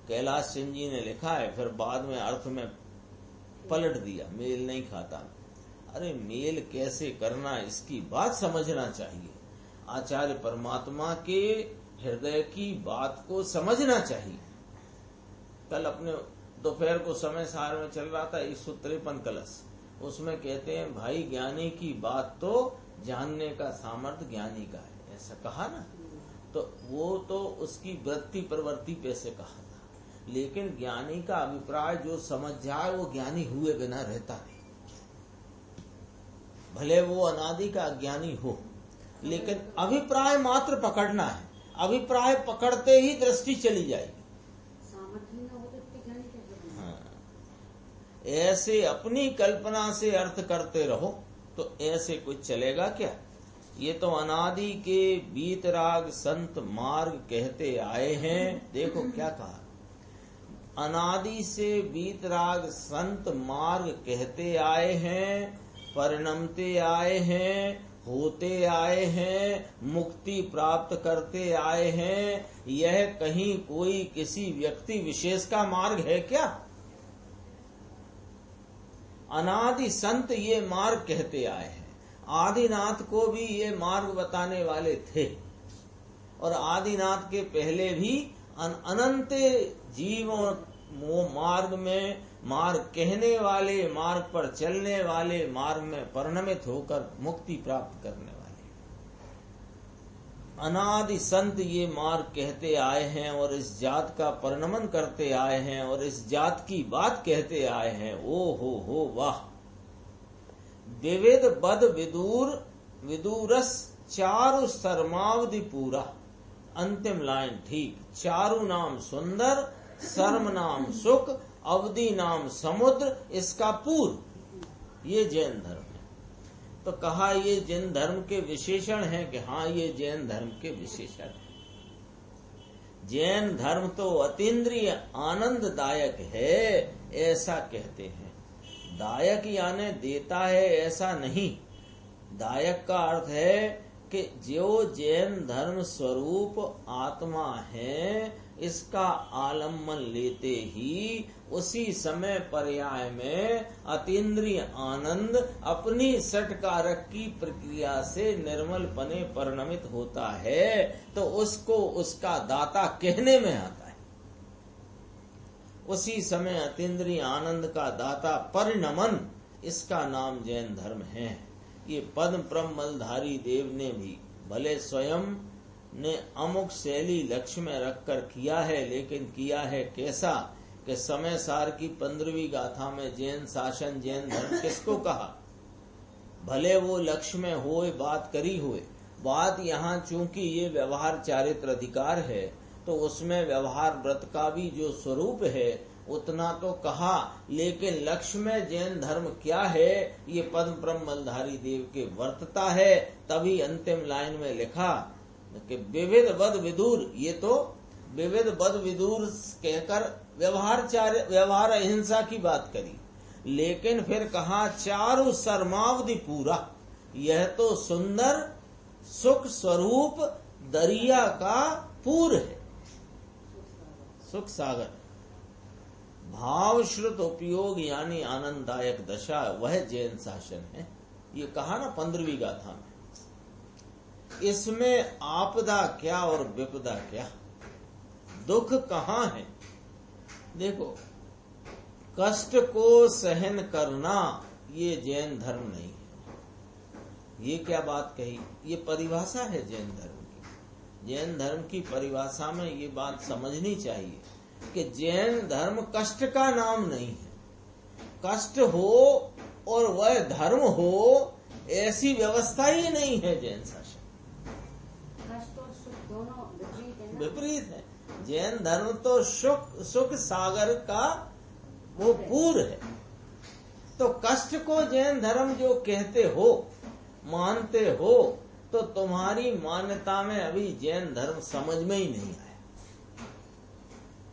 कैलाश सिंह जी ने लिखा है, फिर बाद में अर्थ में पलट दिया, मेल नहीं खाता। अरे मेल कैसे करना, इसकी बात समझना चाहिए। आचार्य परमात्मा के हृदय की बात को समझना चाहिए। कल अपने दोपहर को समय सार में चल रहा था 153 कलश, उसमें कहते हैं भाई ज्ञानी की बात तो जानने का सामर्थ्य ज्ञानी का है, ऐसा कहा ना। तो वो तो उसकी वृत्ति प्रवृत्ति पे से कहा था, लेकिन ज्ञानी का अभिप्राय जो समझ जाए वो ज्ञानी हुए बिना रहता नहीं। भले वो अनादि का अज्ञानी हो, लेकिन अभिप्राय मात्र पकड़ना है। अभिप्राय पकड़ते ही दृष्टि चली जाएगी। ऐसे अपनी कल्पना से अर्थ करते रहो तो ऐसे कुछ चलेगा क्या। ये तो अनादि के बीतराग संत मार्ग कहते आए हैं। देखो क्या कहा, अनादि से बीतराग संत मार्ग कहते आए हैं, परिणमते आए हैं, होते आए हैं, मुक्ति प्राप्त करते आए हैं। यह कहीं कोई किसी व्यक्ति विशेष का मार्ग है क्या। अनादि संत ये मार्ग कहते आए हैं। आदिनाथ को भी ये मार्ग बताने वाले थे, और आदिनाथ के पहले भी अनंत जीवों वो मार्ग में, मार्ग कहने वाले, मार्ग पर चलने वाले, मार्ग में परिणमित होकर मुक्ति प्राप्त करने वाले अनादि संत ये मार्ग कहते आए हैं, और इस जात का परिणमन करते आए हैं, और इस जात की बात कहते आए हैं। ओ हो वाह। विविध बद विदूर विदूरस चारु सर्मावधि पूरा। अंतिम लाइन ठीक। चारु नाम सुंदर, सर्म नाम सुख, अवधि नाम समुद्र, इसका पूर्व ये जैन धर्म है। तो कहा ये जैन धर्म के विशेषण है कि हाँ ये जैन धर्म के विशेषण है। जैन धर्म तो अतीन्द्रिय आनंददायक है ऐसा कहते हैं। दायक यानी देता है ऐसा नहीं। दायक का अर्थ है कि जो जैन धर्म स्वरूप आत्मा है, इसका आलम्बन लेते ही उसी समय पर्याय में अतीन्द्रिय आनंद अपनी षटकारक की प्रक्रिया से निर्मल पने परिणमित होता है, तो उसको उसका दाता कहने में आता है। उसी समय अतीन्द्रिय आनंद का दाता परिणमन, इसका नाम जैन धर्म है। ये पद्म प्रमलधारी देव ने भी भले स्वयं ने अमुक शैली लक्ष्य में रखकर किया है, लेकिन किया है कैसा कि समय सार की 15वीं गाथा में जैन शासन जैन धर्म किसको कहा। भले वो लक्ष्य में होए बात करी हुए, बात यहाँ चूंकि ये व्यवहार चारित्र अधिकार है तो उसमें व्यवहार व्रत का भी जो स्वरूप है उतना तो कहा, लेकिन लक्ष्य में जैन धर्म क्या है ये पद्म प्रमलधारी देव के वर्तता है। तभी अंतिम लाइन में लिखा कि विविध बद विदूर, ये तो विविध बद विदूर कहकर व्यवहार अहिंसा की बात करी, लेकिन फिर कहा चारु सर्मावधि पूरा। यह तो सुंदर सुख स्वरूप दरिया का पूर है, सुख सागर। भाव श्रुत उपयोग यानी आनंददायक दशा, वह जैन शासन है। ये कहा ना 15वीं गाथा में। इसमें आपदा क्या और विपदा क्या, दुख कहाँ है। देखो, कष्ट को सहन करना ये जैन धर्म नहीं है। ये क्या बात कही, ये परिभाषा है जैन धर्म की। जैन धर्म की परिभाषा में ये बात समझनी चाहिए कि जैन धर्म कष्ट का नाम नहीं है। कष्ट हो और वह धर्म हो, ऐसी व्यवस्था ही नहीं है जैन शासन। कष्ट और सुख दोनों विपरीत है। जैन धर्म तो सुख सागर का वो पूर है। तो कष्ट को जैन धर्म जो कहते हो मानते हो तो तुम्हारी मान्यता में अभी जैन धर्म समझ में ही नहीं आया,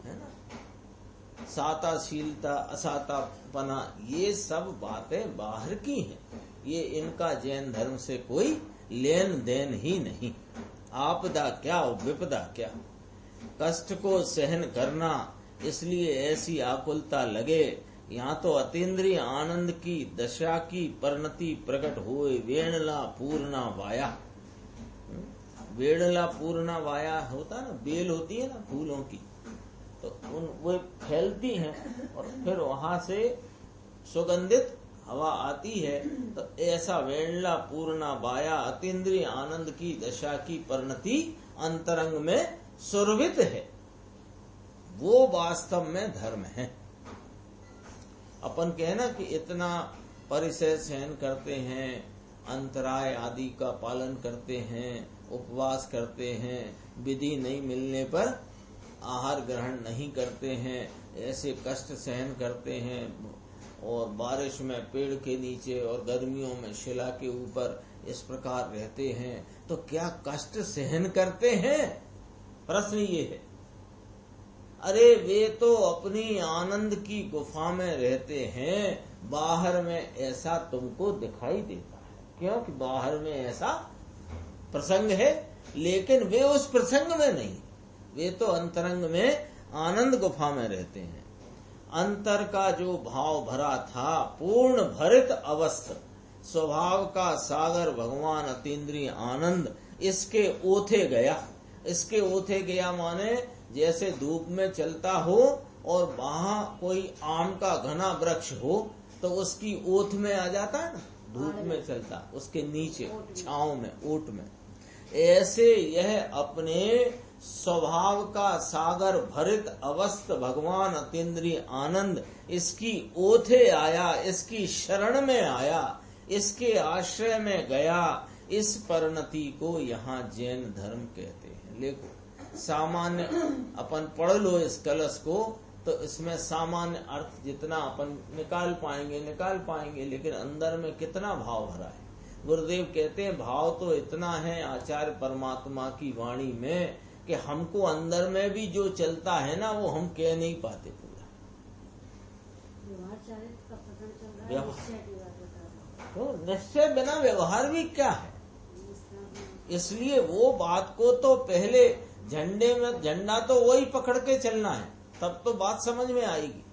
है ना। साताशीलता, असातापना, ये सब बातें बाहर की हैं, ये इनका जैन धर्म से कोई लेन देन ही नहीं। आपदा क्या विपदा क्या, कष्ट को सहन करना, इसलिए ऐसी आकुलता लगे। यहाँ तो अतीन्द्रिय आनंद की दशा की परिणति प्रकट हुए। वेणला पूर्णा वाया, वेणला पूर्णा वाया होता ना, बेल होती है ना फूलों की, तो वो फैलती हैं और फिर वहां से सुगंधित हवा आती है। तो ऐसा वेणला पूर्णा वाया, अतीन्द्रिय आनंद की दशा की परिणति अंतरंग में सुरभित है, वो वास्तव में धर्म है। अपन कहना कि इतना परिचय सहन करते हैं, अंतराय आदि का पालन करते हैं, उपवास करते हैं, विधि नहीं मिलने पर आहार ग्रहण नहीं करते हैं, ऐसे कष्ट सहन करते हैं, और बारिश में पेड़ के नीचे और गर्मियों में शिला के ऊपर इस प्रकार रहते हैं, तो क्या कष्ट सहन करते हैं? प्रश्न ये है। अरे वे तो अपनी आनंद की गुफा में रहते हैं, बाहर में ऐसा तुमको दिखाई देता है, क्योंकि बाहर में ऐसा प्रसंग है, लेकिन वे उस प्रसंग में नहीं, वे तो अंतरंग में आनंद गुफा में रहते हैं। अंतर का जो भाव भरा था, पूर्ण भरित अवस्था, स्वभाव का सागर भगवान अतीन्द्रिय आनंद, इसके ओथे गया। इसके ओथे गया माने जैसे धूप में चलता हो और वहां कोई आम का घना वृक्ष हो तो उसकी ओथ में आ जाता है ना, धूप में चलता, उसके नीचे छांव में, ओट में। ऐसे यह अपने स्वभाव का सागर भरित अवस्थ भगवान अतीन्द्रिय आनंद इसकी ओथे आया, इसकी शरण में आया, इसके आश्रय में गया। इस परिणति को यहाँ जैन धर्म कहते हैं। देखो सामान्य अपन पढ़ लो इस कलश को, तो इसमें सामान्य अर्थ जितना अपन निकाल पाएंगे, लेकिन अंदर में कितना भाव भरा है। गुरुदेव कहते हैं भाव तो इतना है आचार्य परमात्मा की वाणी में कि हमको अंदर में भी जो चलता है ना, वो हम कह नहीं पाते पूरा। तो निश्चय बिना व्यवहार भी क्या है, इसलिए वो बात को तो पहले झंडे में, झंडा तो वही पकड़ के चलना है, तब तो बात समझ में आएगी।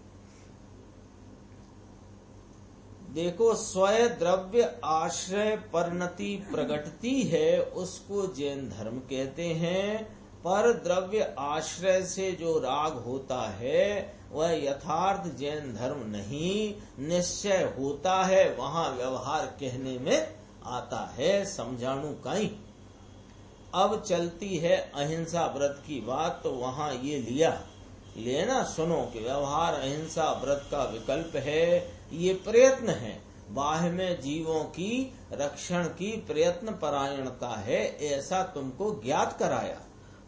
देखो स्वयं द्रव्य आश्रय परिणति प्रगटती है, उसको जैन धर्म कहते हैं। पर द्रव्य आश्रय से जो राग होता है वह यथार्थ जैन धर्म नहीं, निश्चय होता है, वहां व्यवहार कहने में आता है, समझाणु कहीं। अब चलती है अहिंसा व्रत की बात, तो वहां ये लेना सुनो कि व्यवहार अहिंसा व्रत का विकल्प है, ये प्रयत्न है, बाह्य में जीवों की रक्षण की प्रयत्न परायणता है, ऐसा तुमको ज्ञात कराया।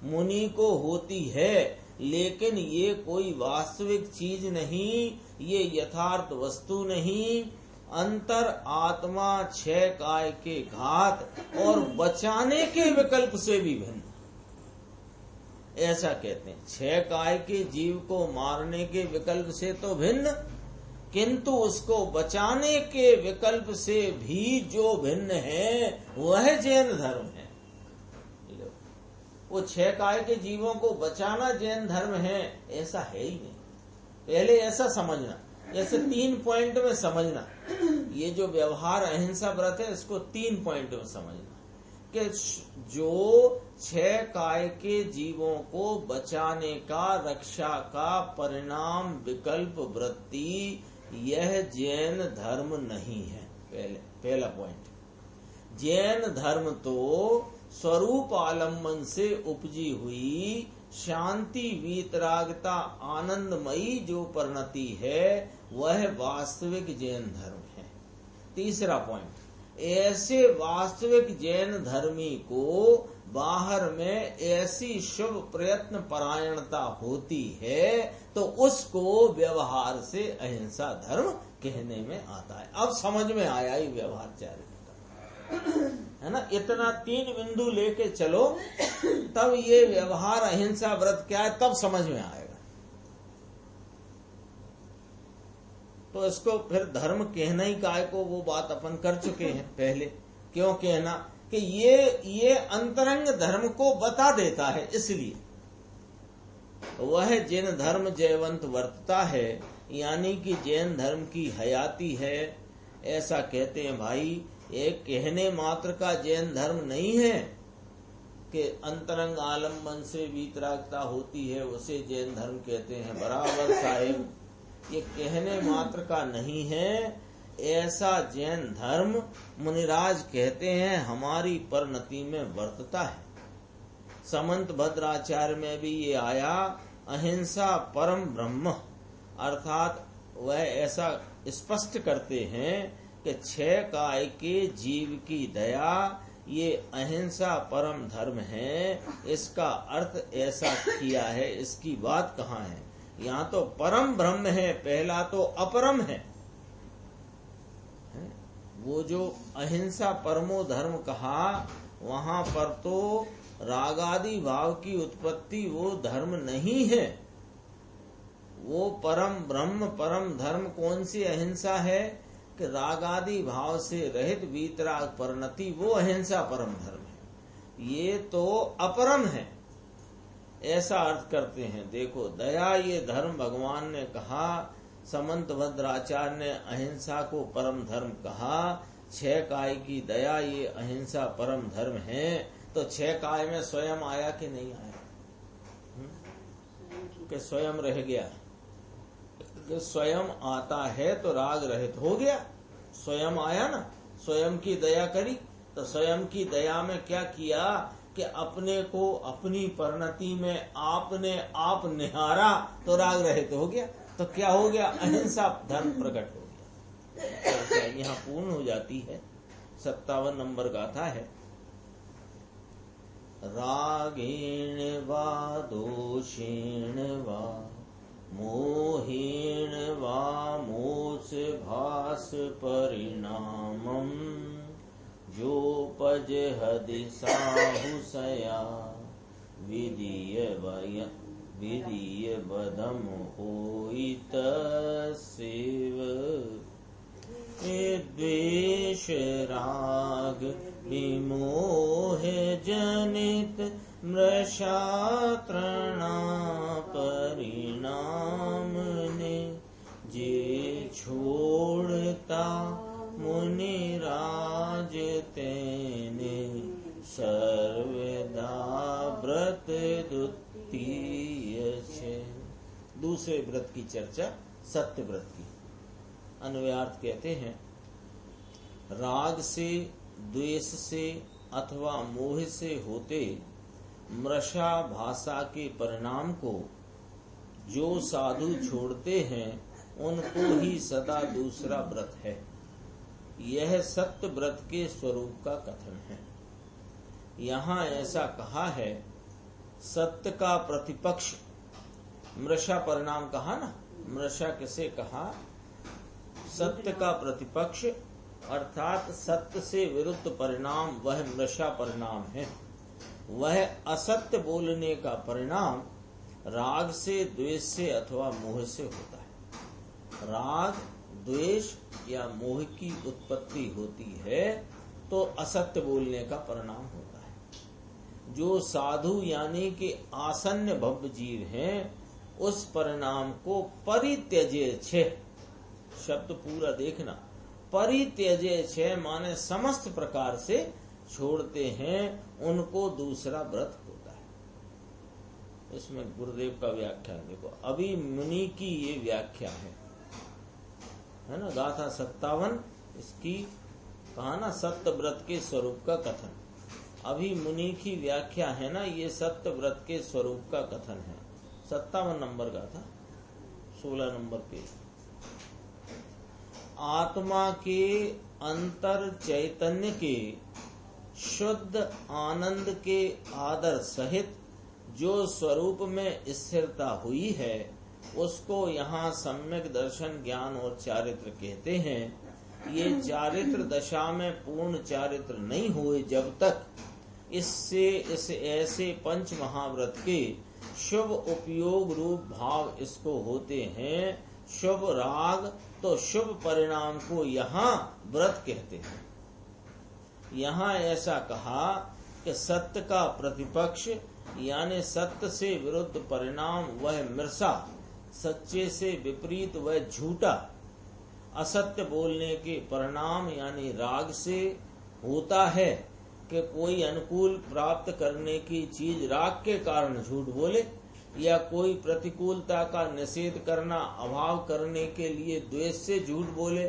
मुनि को होती है, लेकिन ये कोई वास्तविक चीज नहीं, ये यथार्थ वस्तु नहीं। अंतर आत्मा छह काय के घात और बचाने के विकल्प से भी भिन्न, ऐसा कहते हैं। छह काय के जीव को मारने के विकल्प से तो भिन्न, किंतु उसको बचाने के विकल्प से भी जो भिन्न है वह जैन धर्म है। वो छह काय के जीवों को बचाना जैन धर्म है, ऐसा है ही नहीं। पहले ऐसा समझना, जैसे 3 पॉइंट में समझना। ये जो व्यवहार अहिंसा व्रत है, इसको 3 पॉइंट में समझना कि जो छह काय के जीवों को बचाने का, रक्षा का परिणाम विकल्प वृत्ति, यह जैन धर्म नहीं है। पहला पॉइंट। जैन धर्म तो स्वरूप आलम्बन से उपजी हुई शांति वीतरागता आनंदमयी जो परिणति है, वह वास्तविक जैन धर्म है। तीसरा पॉइंट, ऐसे वास्तविक जैन धर्मी को बाहर में ऐसी शुभ प्रयत्न परायणता होती है, तो उसको व्यवहार से अहिंसा धर्म कहने में आता है। अब समझ में आया ही व्यवहार चारित्र का। है ना, इतना 3 बिंदु लेके चलो, तब ये व्यवहार अहिंसा व्रत क्या है तब समझ में आएगा। तो इसको फिर धर्म कहना ही काय को, वो बात अपन कर चुके हैं पहले। क्यों कहना कि ये अंतरंग धर्म को बता देता है, इसलिए वह जिन धर्म जयवंत वर्तता है, यानी कि जैन धर्म की हयाती है, ऐसा कहते हैं भाई। एक कहने मात्र का जैन धर्म नहीं है कि अंतरंग आलम्बन से वीतरागता होती है, उसे जैन धर्म कहते हैं। बराबर साहेब, ये कहने मात्र का नहीं है। ऐसा जैन धर्म मुनिराज कहते हैं हमारी परिणति में वर्तता है। समंत भद्राचार्य में भी ये आया, अहिंसा परम ब्रह्म, अर्थात वह ऐसा स्पष्ट करते हैं कि 6 काय के जीव की दया ये अहिंसा परम धर्म है। इसका अर्थ ऐसा किया है, इसकी बात कहाँ है? यहाँ तो परम ब्रह्म है, पहला तो अपरम है। वो जो अहिंसा परमो धर्म कहा, वहां पर तो रागादि भाव की उत्पत्ति वो धर्म नहीं है। वो परम ब्रह्म परम धर्म कौन सी अहिंसा है कि रागादि भाव से रहित वीतराग परिणति, वो अहिंसा परम धर्म है। ये तो अपरम है, ऐसा अर्थ करते हैं। देखो, दया ये धर्म भगवान ने कहा, समंत भद्राचार्य ने अहिंसा को परम धर्म कहा। 6 काय की दया ये अहिंसा परम धर्म है। तो 6 काय में स्वयं आया कि नहीं आया? कि स्वयं रह गया? कि स्वयं आता है तो राग रहित हो गया। स्वयं आया ना, स्वयं की दया करी, तो स्वयं की दया में क्या किया कि अपने को अपनी परिणति में आपने आप निहारा, तो राग रहित हो गया। तो क्या हो गया? अहिंसा धर्म प्रकट हो गया। तो यहाँ पूर्ण हो जाती है। 57 नंबर गाथा है। रागेण वा दोषेण वा मोहेण वा मोस भास परिणामम् जोपज हदि साहुसया विदीय बदम होइत सेव। द्वेष राग विमोह जनित मृषा तृणा परिणाम ने जे छोड़ता मुनिराज तेने सर्वदा व्रत द्वितीय छे। दूसरे व्रत की चर्चा, सत्य व्रत की। अन्वयार्थ कहते हैं, राग से, द्वेष से अथवा मोह से होते मृषा भाषा के परिणाम को जो साधु छोड़ते हैं, उनको ही सदा दूसरा व्रत है। यह सत्य व्रत के स्वरूप का कथन है। यहाँ ऐसा कहा है, सत्य का प्रतिपक्ष मृषा परिणाम कहा ना, मृषा किसे कहा? सत्य का प्रतिपक्ष अर्थात सत्य से विरुद्ध परिणाम वह मृषा परिणाम है। वह असत्य बोलने का परिणाम राग से, द्वेष से अथवा मोह से होता है। राग, द्वेष या मोह की उत्पत्ति होती है तो असत्य बोलने का परिणाम होता है। जो साधु यानी कि आसन्न भव्य जीव हैं, उस परिणाम को परित्यजे छे, शब्द पूरा देखना, परित्यजे छे माने समस्त प्रकार से छोड़ते हैं, उनको दूसरा व्रत होता है। इसमें गुरुदेव का व्याख्यान देखो, अभी मुनि की ये व्याख्या है ना, गाथा 57, इसकी कहा ना सत्य व्रत के स्वरूप का कथन। अभी मुनि की व्याख्या है ना, ये सत्य व्रत के स्वरूप का कथन है। 57 नंबर गाथा, 16 नंबर पेज। आत्मा के अंतर चैतन्य के शुद्ध आनंद के आदर सहित जो स्वरूप में स्थिरता हुई है, उसको यहाँ सम्यक दर्शन, ज्ञान और चारित्र कहते हैं। ये चारित्र दशा में पूर्ण चारित्र नहीं हुए जब तक इससे इस ऐसे पंच महाव्रत के शुभ उपयोग रूप भाव इसको होते हैं। शुभ राग तो शुभ परिणाम को यहाँ व्रत कहते हैं। यहाँ ऐसा कहा कि सत्य का प्रतिपक्ष यानी सत्य से विरुद्ध परिणाम वह मृषा, सच्चे से विपरीत वह झूठा, असत्य बोलने के परिणाम यानी राग से होता है कि कोई अनुकूल प्राप्त करने की चीज राग के कारण झूठ बोले, या कोई प्रतिकूलता का निषेध करना अभाव करने के लिए द्वेष से झूठ बोले,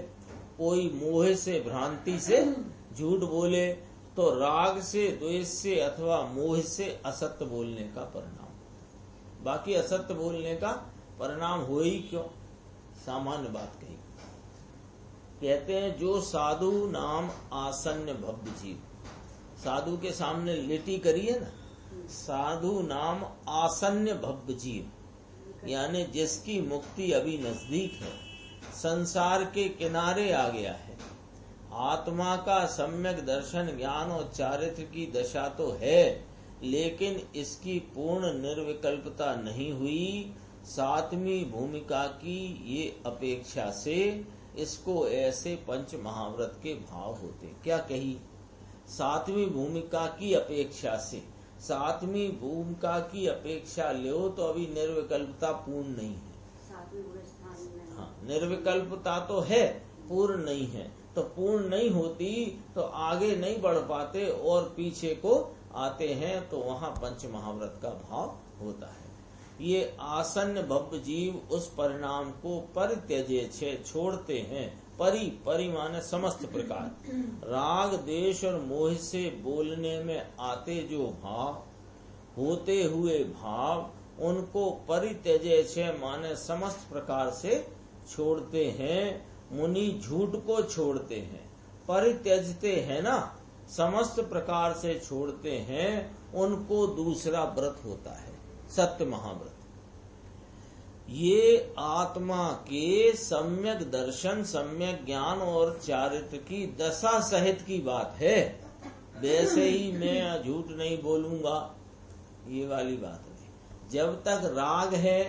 कोई मोह से भ्रांति से झूठ बोले, तो राग से, द्वेष से अथवा मोह से असत्य बोलने का परिणाम। बाकी असत्य बोलने का परिणाम हो ही क्यों, सामान्य बात कही। कहते हैं जो साधु नाम आसन्न भव्य जीव, साधु के सामने लेटी करिए ना, साधु नाम आसन्न भव्य जीव यानी जिसकी मुक्ति अभी नजदीक है, संसार के किनारे आ गया है, आत्मा का सम्यक दर्शन ज्ञान और चारित्र की दशा तो है, लेकिन इसकी पूर्ण निर्विकल्पता नहीं हुई। सातवीं भूमिका की ये अपेक्षा से इसको ऐसे पंच महाव्रत के भाव होते। क्या कही? सातवीं भूमिका की अपेक्षा से। सातवीं भूमिका की अपेक्षा लो तो अभी निर्विकल्पता पूर्ण नहीं है। हाँ, निर्विकल्पता तो है, पूर्ण नहीं है। तो पूर्ण नहीं होती तो आगे नहीं बढ़ पाते और पीछे को आते हैं, तो वहाँ पंच महाव्रत का भाव होता है। ये आसन्न भव्य जीव उस परिणाम को परित्यजे छोड़ते हैं। परि माने समस्त प्रकार, राग द्वेष और मोह से बोलने में आते जो भाव, होते हुए भाव, उनको परित्यजे माने समस्त प्रकार से छोड़ते हैं। मुनि झूठ को छोड़ते हैं, परित्यजते हैं ना, समस्त प्रकार से छोड़ते हैं। उनको दूसरा व्रत होता है सत्य महाव्रत। ये आत्मा के सम्यक दर्शन, सम्यक ज्ञान और चारित्र की दशा सहित की बात है। वैसे ही मैं झूठ नहीं बोलूंगा, ये वाली बात नहीं। जब तक राग है,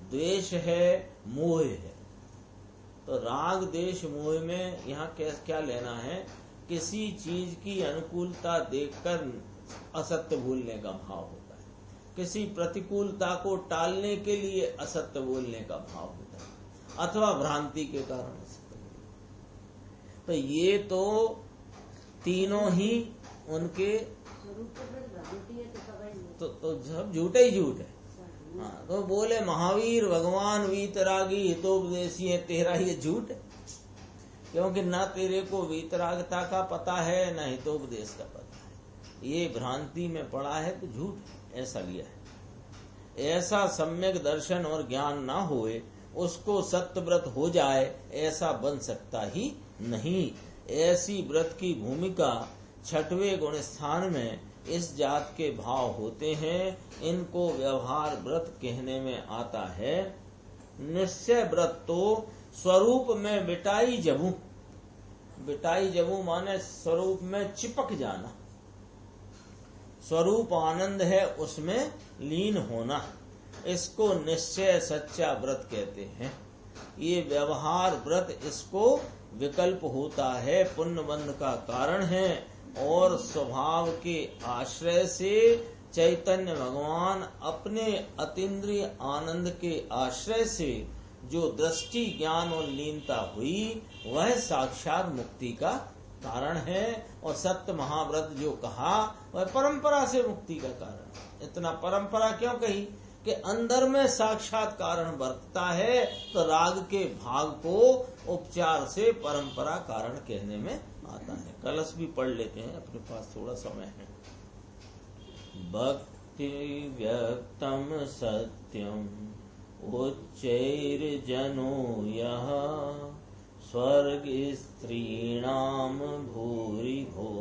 द्वेष है, मोह है, तो राग द्वेष मोह में यहाँ क्या लेना है? किसी चीज की अनुकूलता देखकर असत्य बोलने का भाव होता है, किसी प्रतिकूलता को टालने के लिए असत्य बोलने का भाव होता है, अथवा भ्रांति के कारण असत्य बोलने। तो ये तो तीनों ही उनके तो सब झूठे ही झूठ है। हाँ, तो बोले महावीर भगवान वीतरागी हितोपदेशी है, तेरा ये झूठ है, क्योंकि ना तेरे को वीतरागता का पता है ना हितोपदेश का पता है। ये भ्रांति में पड़ा है तो झूठ ऐसा लिया है। ऐसा सम्यक दर्शन और ज्ञान ना होए, उसको सत्य व्रत हो जाए, ऐसा बन सकता ही नहीं। ऐसी व्रत की भूमिका छठवें गुण स्थान में इस जात के भाव होते हैं। इनको व्यवहार व्रत कहने में आता है। निश्चय व्रत तो स्वरूप में बिटाई जबू, बिटाई जबू माने स्वरूप में चिपक जाना, स्वरूप आनंद है उसमें लीन होना, इसको निश्चय सच्चा व्रत कहते हैं। ये व्यवहार व्रत इसको विकल्प होता है, पुण्य बंध का कारण है, और स्वभाव के आश्रय से चैतन्य भगवान अपने अतीन्द्रिय आनंद के आश्रय से जो दृष्टि ज्ञान और लीनता हुई, वह साक्षात मुक्ति का कारण है। और सत्य महाव्रत जो कहा वह परंपरा से मुक्ति का कारण। इतना परंपरा क्यों कही? कि अंदर में साक्षात कारण बरतता है, तो राग के भाग को उपचार से परंपरा कारण कहने में आता है। कलश भी पढ़ लेते हैं, अपने पास थोड़ा समय है। भक्ति व्यक्तम सत्यम उच्चैर्जनो यः स्वर्ग स्त्रीणाम भूरि भो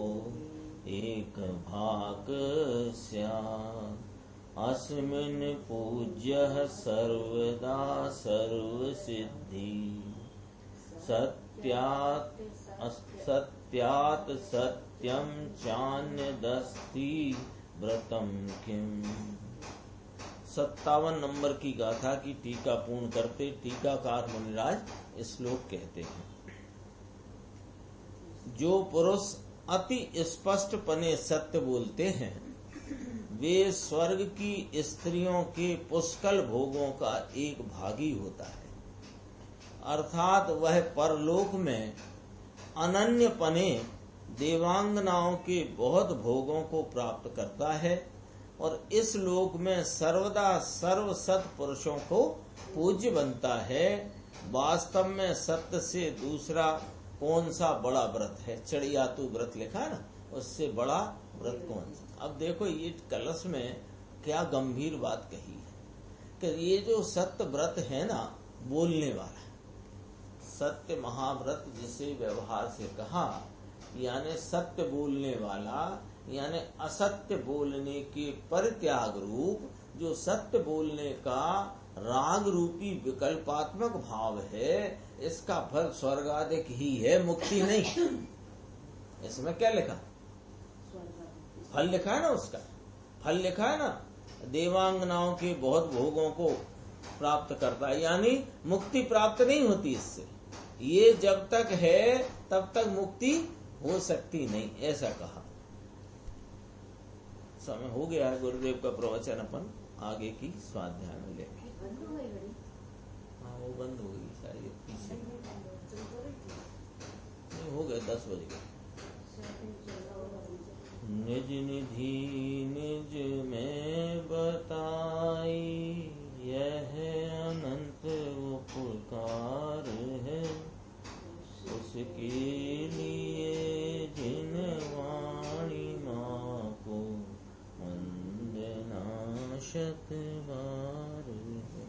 एक भाग स्यात् अस्मिन् पूज्यः सर्वदा सर्वसिद्धि सत्य सत्यात् सत्यम चान्यदस्ति व्रतम किम। 57 नंबर की गाथा की टीका पूर्ण करते टीकाकार मुनिराज श्लोक कहते हैं, जो पुरुष अति स्पष्टपने सत्य बोलते हैं वे स्वर्ग की स्त्रियों के पुष्कल भोगों का एक भागी होता है, अर्थात वह परलोक में अनन्यपने देवांगनाओं के बहुत भोगों को प्राप्त करता है और इस लोक में सर्वदा सर्व सत पुरुषों को पूज्य बनता है। वास्तव में सत्य से दूसरा कौन सा बड़ा व्रत है? चढ़ियातु व्रत लिखा है ना, उससे बड़ा व्रत कौन सा? अब देखो ये कलश में क्या गंभीर बात कही है कि ये जो सत्य व्रत है ना, बोलने वाला सत्य महाव्रत जिसे व्यवहार से कहा, यानी सत्य बोलने वाला, यानी असत्य बोलने के परित्याग रूप जो सत्य बोलने का राग रूपी विकल्पात्मक भाव है, इसका फल स्वर्गाधिक ही है, मुक्ति नहीं। इसमें क्या लिखा? फल लिखा है ना, उसका फल लिखा है ना, देवांगनाओं के बहुत भोगों को प्राप्त करता है, यानी मुक्ति प्राप्त नहीं होती इससे। ये जब तक है तब तक मुक्ति हो सकती नहीं, ऐसा कहा। समय हो गया है, गुरुदेव का प्रवचन अपन आगे की स्वाध्याय में लेंगे। हाँ वो बंद हो गई शायद, पीछे हो गए 10 बज गए। निज निधि निज में बताई यह अनंत उपकार है, उसके लिए जिन वाणी माँ को वंदना शत बार है।